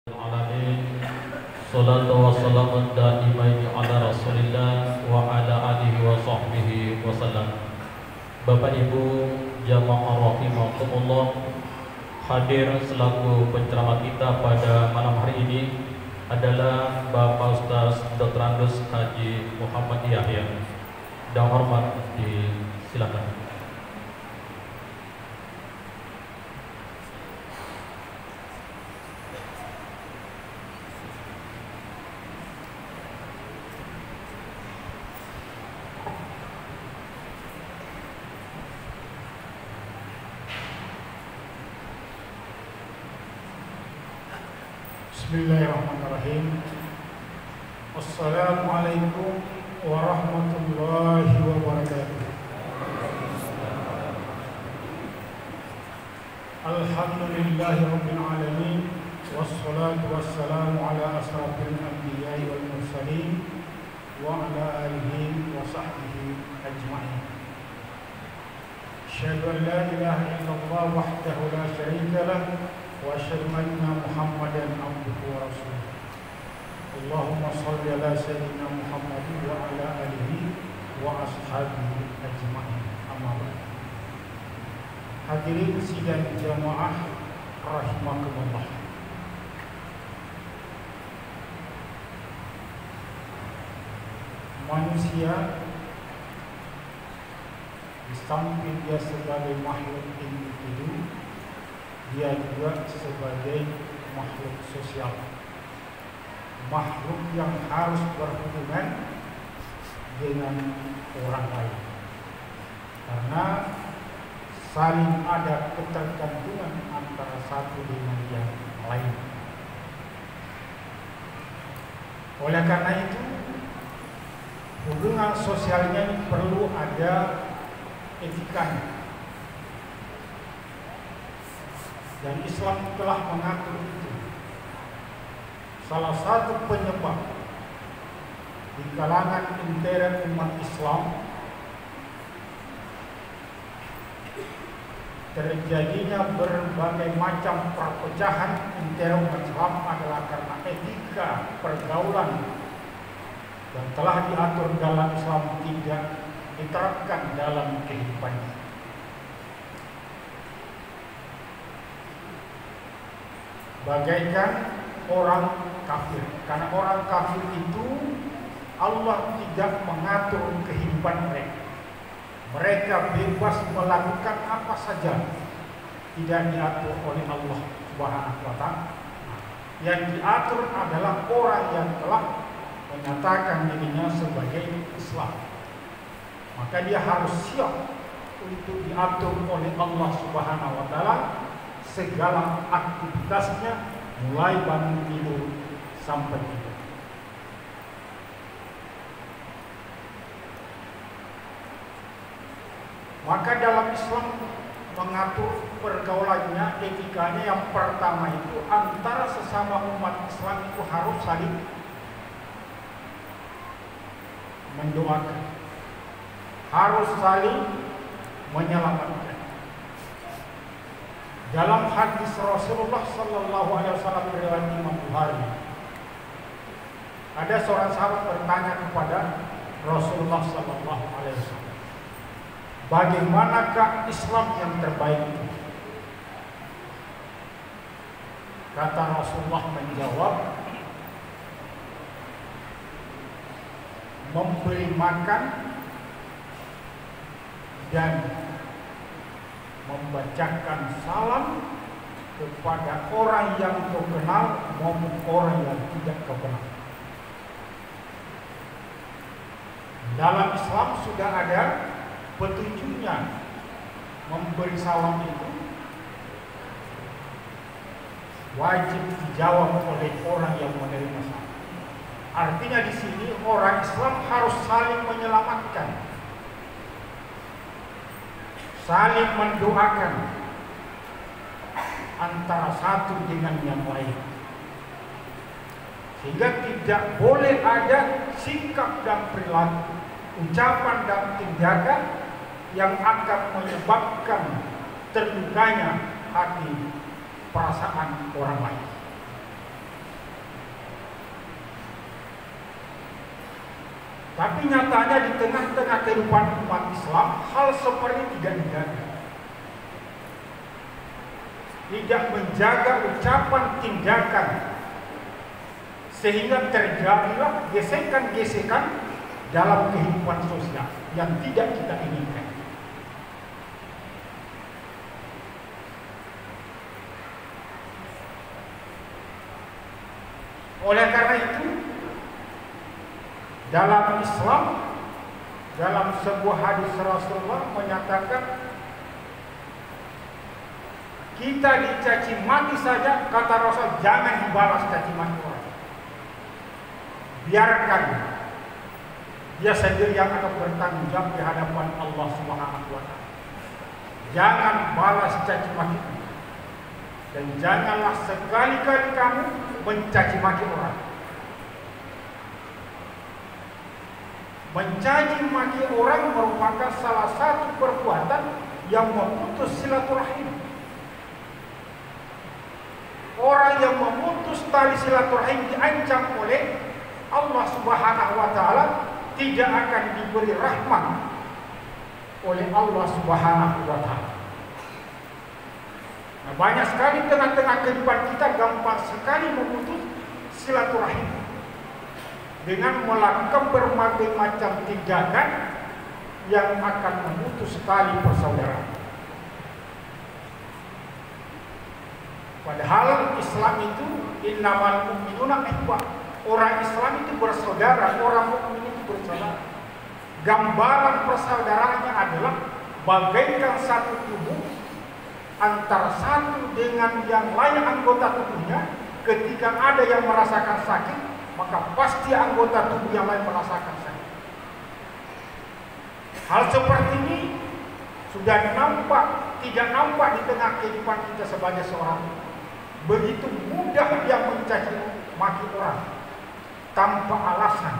Alamin. Salatu wassalamu daimaini ala Rasulillah wa ala alihi wa sahbihi wasallam. Bapak Ibu jamaah rahimakumullah, hadir selaku penceramah kita pada malam hari ini adalah Bapak Ustaz Dr. Andus Haji Muhammad Yahya. Dan hormat disilakan. Bismillahirrahmanirrahim. Assalamualaikum warahmatullahi wabarakatuh. Alhamdulillahirabbil alamin, wassalatu wassalamu ala asrafil anbiya'i wal mursalin wa ala alihi wa sahbihi ajma'in. Asyhadu an la ilaha illallah wahdahu la syarika lah wa asyhadu anna Muhammadan abduhu wa rasuluh. Allahumma shalli ala sayyidina Muhammad wa ala alihi wa ashabihi ajma'in. Amma ba'd. Hadirin sidang jamaah rahimakumullah. Manusia di samping dia sebagai makhluk individu, dia juga sebagai makhluk sosial, makhluk yang harus berhubungan dengan orang lain, karena saling ada ketergantungan antara satu dengan yang lain. Oleh karena itu, hubungan sosialnya ini perlu ada etikanya. Dan Islam telah mengatur itu. Salah satu penyebab di kalangan intern umat Islam terjadinya berbagai macam perpecahan intern umat Islam adalah karena etika pergaulan yang telah diatur dalam Islam tidak diterapkan dalam kehidupannya. Bagaikan orang kafir, karena orang kafir itu Allah tidak mengatur kehidupan mereka. Mereka bebas melakukan apa saja, tidak diatur oleh Allah Subhanahu wa Ta'ala. Yang diatur adalah orang yang telah menyatakan dirinya sebagai Islam, maka dia harus siap untuk diatur oleh Allah Subhanahu wa Ta'ala segala aktivitasnya, mulai bangun tidur sampai tidur. Maka dalam Islam mengatur pergaulannya, etikanya yang pertama itu antara sesama umat Islam itu harus saling mendoakan, harus saling menyelamatkan. Dalam hadis Rasulullah Sallallahu Alaihi Wasallam riwayat Imam Bukhari, ada seorang sahabat bertanya kepada Rasulullah Sallallahu Alaihi Wasallam, bagaimanakah Islam yang terbaik itu? Kata Rasulullah menjawab, memberi makan dan membacakan salam kepada orang yang kau kenal maupun orang yang tidak kau kenal. Dalam Islam sudah ada petunjuknya. Memberi salam itu wajib dijawab oleh orang yang menerima salam. Artinya di sini orang Islam harus saling menyelamatkan, saling mendoakan antara satu dengan yang lain, sehingga tidak boleh ada sikap dan perilaku, ucapan dan tindakan yang akan menyebabkan terdukanya hati perasaan orang lain. Tapi nyatanya di tengah-tengah kehidupan umat Islam, hal seperti tidak dijaga. Tidak menjaga ucapan tindakan, sehingga terjadilah gesekan-gesekan dalam kehidupan sosial yang tidak kita inginkan. Oleh karena itu, dalam Islam, dalam sebuah hadis Rasulullah menyatakan, kita dicaci maki saja, kata Rasul, jangan dibalas caci maki orang. Biarkan dia sendiri yang akan bertanggung jawab di hadapan Allah Subhanahu wa Ta'ala. Jangan balas caci maki, dan janganlah sekali-kali kamu mencaci maki orang. Mencaci maki orang merupakan salah satu perbuatan yang memutus silaturahim. Orang yang memutus tali silaturahim diancam oleh Allah Subhanahu wa Ta'ala tidak akan diberi rahmat oleh Allah Subhanahu wa Ta'ala. Nah, banyak sekali tengah-tengah kehidupan kita gampang sekali memutus silaturahim dengan melakukan berbagai macam tindakan yang akan memutus tali persaudaraan. Padahal Islam itu innamal mu'minuna ikhwah. Orang Islam itu bersaudara, orang mukmin itu bersaudara. Gambaran persaudaraannya adalah bagaikan satu tubuh, antara satu dengan yang lain anggota tubuhnya. Ketika ada yang merasakan sakit, maka pasti anggota tubuh yang lain merasakan sakit. Hal seperti ini sudah tidak nampak di tengah kehidupan kita sebagai seorang. Begitu mudah dia mencaci maki orang tanpa alasan.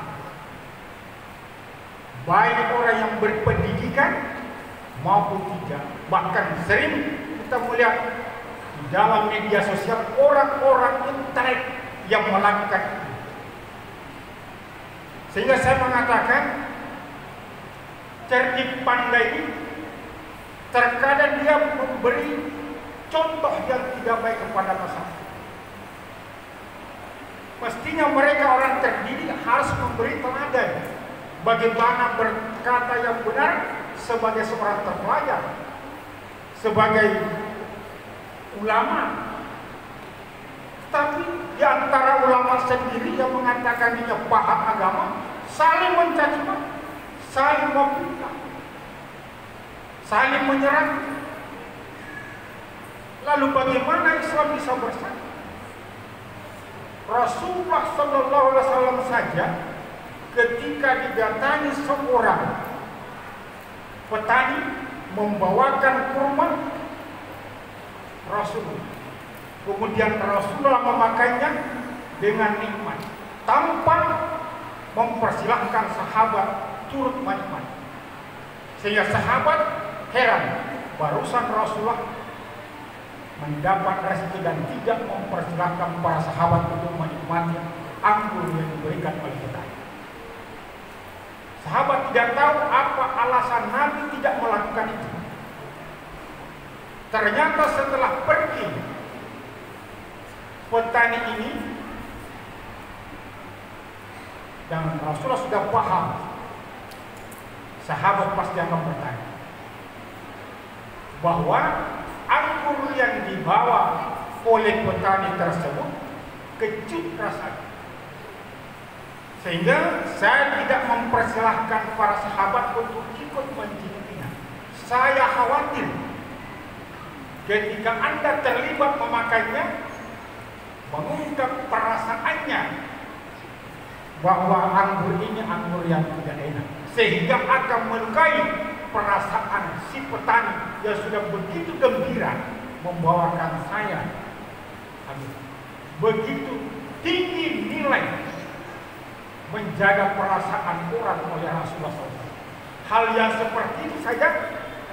Baik orang yang berpendidikan maupun tidak. Bahkan sering kita melihat di dalam media sosial orang-orang intelek yang melakukan itu. Sehingga saya mengatakan cerdik pandai ini terkadang dia memberi contoh yang tidak baik kepada masyarakat. Mestinya mereka orang terdidik harus memberi teladan bagaimana berkata yang benar sebagai seorang terpelajar, sebagai ulama. Tapi di antara ulama sendiri yang mengatakan dirinya paham agama, saling mencaci maki, saling memfitnah, saling menyerang. Lalu bagaimana Islam bisa bersatu? Rasulullah Sallallahu Alaihi Wasallam saja ketika didatangi seorang petani membawakan kurma, Rasulullah, kemudian Rasulullah memakainya dengan nikmat tanpa mempersilahkan sahabat turut menikmati. Sehingga sahabat heran, barusan Rasulullah mendapat rezeki dan tidak mempersilahkan para sahabat untuk menikmati anggur yang diberikan oleh petani. Sahabat tidak tahu apa alasan Nabi tidak melakukan itu. Ternyata setelah pergi petani ini, dan Rasulullah sudah paham sahabat pasti akan bertanya bahwa anggur yang dibawa oleh petani tersebut kecut rasanya, sehingga saya tidak mempersilahkan para sahabat untuk ikut mencicipinya. Saya khawatir ketika Anda terlibat memakainya, mengungkap perasaannya bahwa anggur ini anggur yang tidak enak, sehingga akan melukai perasaan si petani yang sudah begitu gembira membawakan saya. Begitu tinggi nilai menjaga perasaan orang oleh Rasulullah SAW. Hal yang seperti itu saja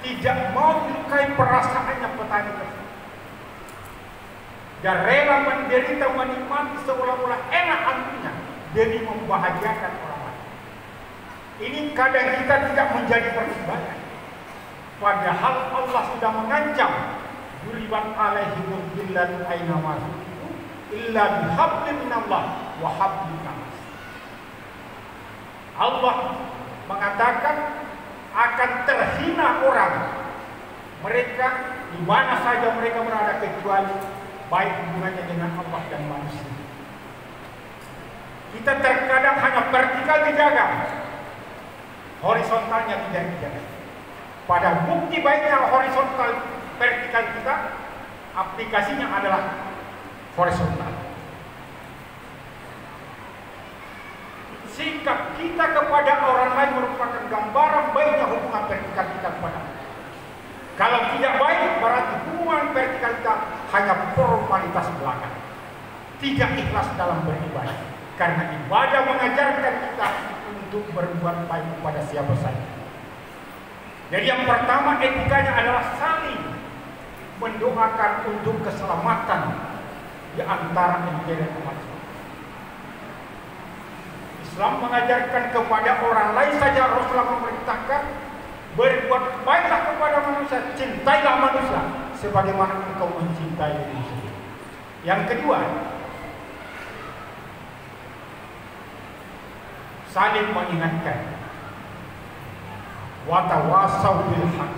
tidak mau melukai perasaannya petani tersebut. Dan rela menderita menikmati seolah-olah enak anggurnya demi membahagiakan orang lain. Ini kadang kita tidak menjadi pertimbangan. Padahal Allah sudah mengancam, "Duribat alaihimul dhillatu aina ma tuqifu illa bihablin minallah wa hablin minas." Allah mengatakan akan terhina orang mereka di mana saja mereka berada, kecuali baik hubungannya dengan Allah dan manusia. Kita terkadang hanya vertikal dijaga, horizontalnya tidak dijaga. Pada bukti baiknya horizontal vertikal kita, aplikasinya adalah horizontal. Sikap kita kepada orang lain merupakan gambaran baiknya hubungan vertikal kita kepada Allah. Kalau tidak baik, berarti hubungan vertikal kita hanya formalitas belaka, tidak ikhlas dalam beribadah. Karena ibadah mengajarkan kita untuk berbuat baik kepada siapa saja. Jadi yang pertama etikanya adalah saling mendoakan untuk keselamatan di antara entele umat. Islam mengajarkan kepada orang lain saja, Rasulullah memerintahkan berbuat baiklah kepada manusia, cintailah manusia sebagaimana engkau mencintai diri sendiri. Yang kedua, saling mengingatkan. Watawasau bil haq.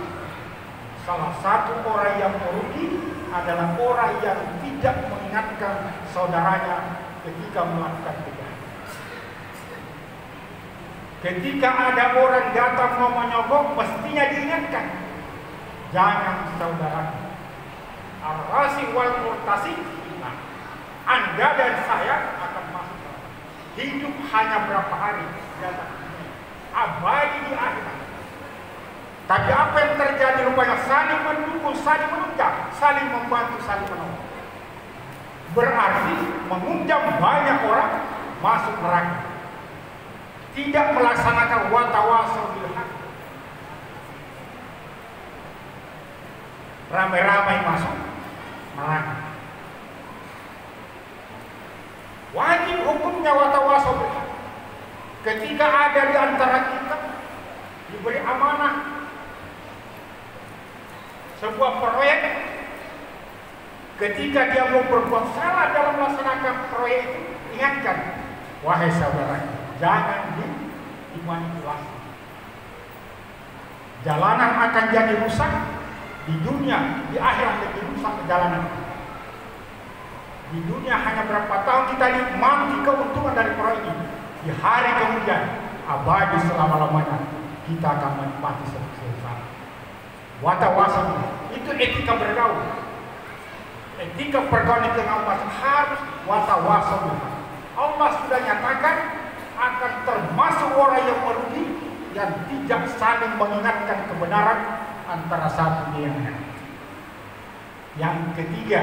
Salah satu orang yang merugi adalah orang yang tidak mengingatkan saudaranya ketika melakukan kejahatan. Ketika ada orang datang mau menyogok, mestinya diingatkan, jangan saudara. Ar-rasi wal murtasi, Anda dan saya akan masuk. Hidup hanya berapa hari, abadi di akhirat. Tapi apa yang terjadi rupanya saling mendukung, saling menunjang, saling membantu, saling menolong. Berarti mengundang banyak orang masuk neraka. Tidak melaksanakan watawasau bil haq. Ramai-ramai masuk neraka. Wajib hukumnya watawasau bil haq. Ketika ada di antara kita diberi amanah sebuah proyek, ketika dia mau berbuat salah dalam melaksanakan proyek itu, ingatkan, wahai saudara, jangan dimanipulasi. Jalanan akan jadi rusak di dunia, di akhirat lebih rusak jalanan. Di dunia hanya berapa tahun kita nikmati keuntungan dari proyek ini, di hari kemudian abadi selama-lamanya kita akan menikmati selesai. Watawasau itu etika bergaul. Etika bergaul dengan Allah harus watawasau. Allah sudah nyatakan akan termasuk orang yang merugi yang tidak saling mengingatkan kebenaran antara satu dengan yang lain. Yang ketiga,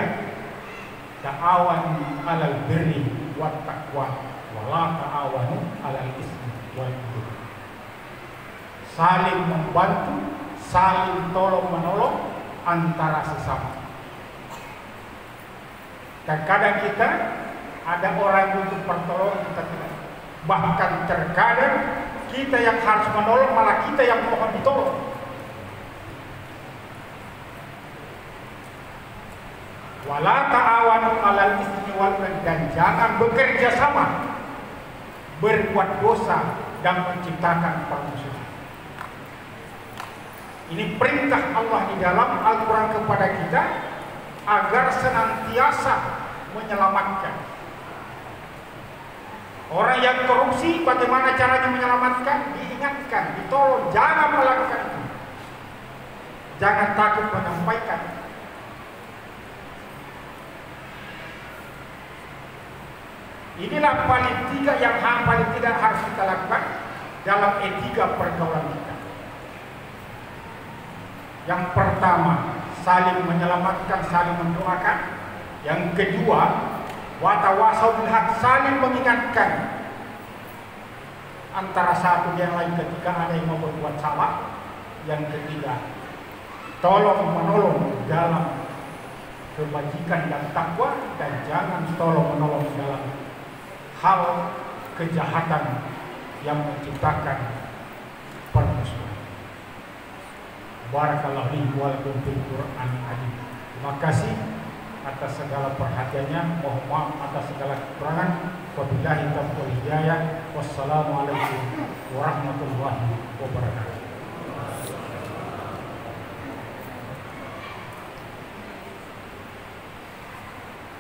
ta'awanu 'alal birri wat taqwa wa la ta'awanu 'alal ismi wal 'udwan. Saling membantu, saling tolong-menolong antara sesama. Terkadang kita ada orang yang untuk pertolongan kita tidak. Bahkan terkadang kita yang harus menolong malah kita yang mohon ditolong. Wala ta'awanu 'alal ismi wal 'udwan, dan jangan bekerja sama berbuat dosa dan menciptakan permusuhan. Ini perintah Allah di dalam Al-Quran kepada kita agar senantiasa menyelamatkan. Orang yang korupsi, bagaimana caranya menyelamatkan? Diingatkan, ditolong, jangan melakukan itu. Jangan takut menyampaikan. Inilah paling tiga yang paling tidak harus kita lakukan dalam etika pergaulan kita. Yang pertama, saling menyelamatkan, saling mendoakan. Yang kedua, watawasau bil haq, saling mengingatkan antara satu yang lain ketika ada yang mau berbuat salah. Yang ketiga, tolong menolong dalam kebajikan dan takwa, dan jangan tolong menolong dalam hal kejahatan yang menciptakan Barakallahu li wa lakum fil Qur'anil azim. Terima kasih atas segala perhatiannya. Mohon maaf atas segala kekurangan. Wabillahi taufiq wal hidayah. Wassalamualaikum warahmatullahi wabarakatuh.